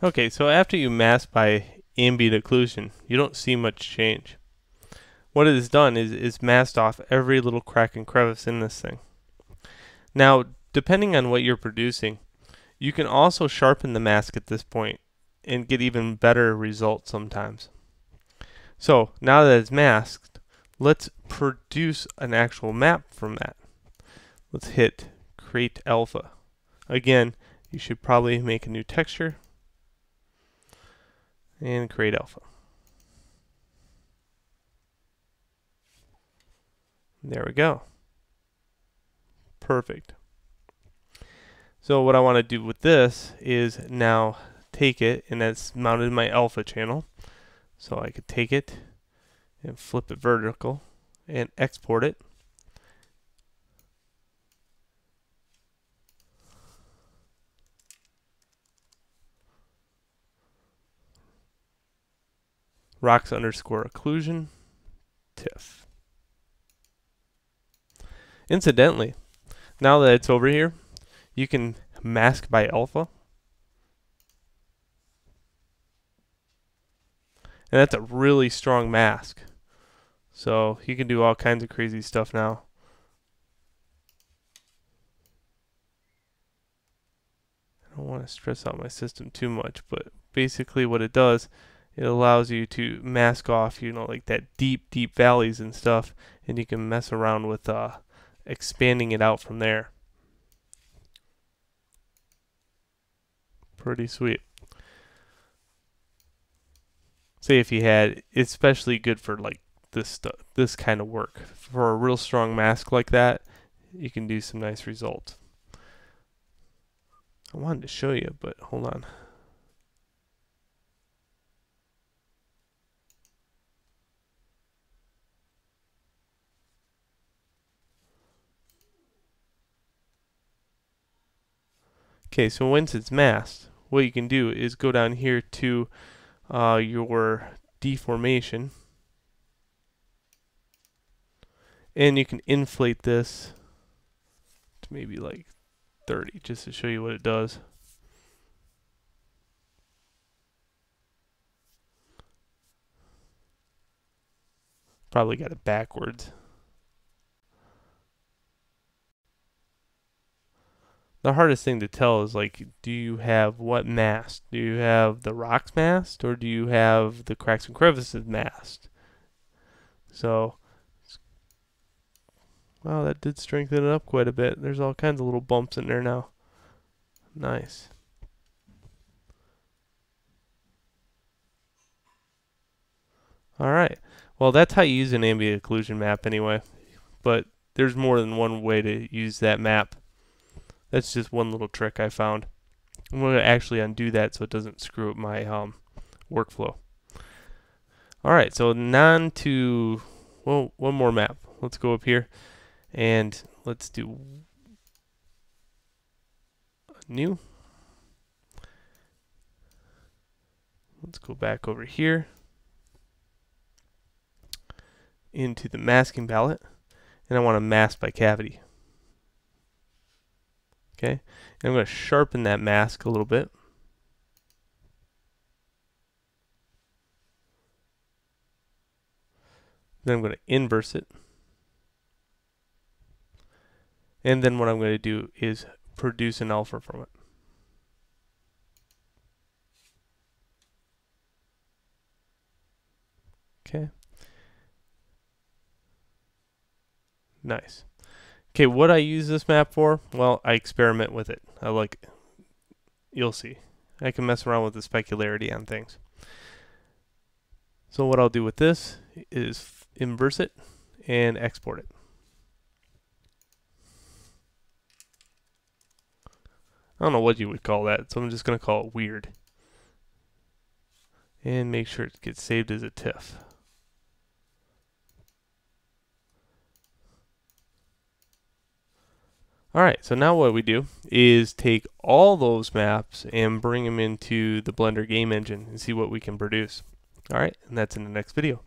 Okay, so after you mask by ambient occlusion, you don't see much change. What it has done is masked off every little crack and crevice in this thing. Now, depending on what you're producing, you can also sharpen the mask at this point and get even better results sometimes. So now that it's masked, let's produce an actual map from that. Let's hit create alpha. Again, you should probably make a new texture and create alpha. There we go. Perfect. So what I want to do with this is now take it, and that's mounted in my alpha channel. So I could take it and flip it vertical and export it. Rocks underscore occlusion TIFF. Incidentally, now that it's over here, you can mask by alpha. And that's a really strong mask. So you can do all kinds of crazy stuff now. I don't want to stress out my system too much, but basically what it does, it allows you to mask off, like that deep valleys and stuff, and you can mess around with expanding it out from there. Pretty sweet. Say if you had, it's especially good for like this stuff, this kind of work. For a real strong mask like that, you can do some nice results. I wanted to show you, but hold on. Okay, so once it's masked, what you can do is go down here to your deformation, and you can inflate this to maybe like 30 just to show you what it does. Probably got it backwards. The hardest thing to tell is like, do you have what masked? Do you have the rocks masked, or do you have the cracks and crevices masked? So, wow, that did strengthen it up quite a bit. There's all kinds of little bumps in there now. Nice. Alright, well that's how you use an ambient occlusion map anyway, but there's more than one way to use that map. That's just one little trick I found. I'm going to actually undo that so it doesn't screw up my workflow. Alright, so on to, well, one more map. Let's go up here and let's do new. Let's go back over here into the masking palette, and I want to mask by cavity. Okay, and I'm going to sharpen that mask a little bit. Then I'm going to inverse it. And then what I'm going to do is produce an alpha from it. Okay. Nice. Okay, what I use this map for? Well, I experiment with it. I like it. You'll see. I can mess around with the specularity on things. So what I'll do with this is inverse it and export it. I don't know what you would call that, so I'm just going to call it weird. And make sure it gets saved as a TIFF. Alright, so now what we do is take all those maps and bring them into the Blender game engine and see what we can produce. Alright, and that's in the next video.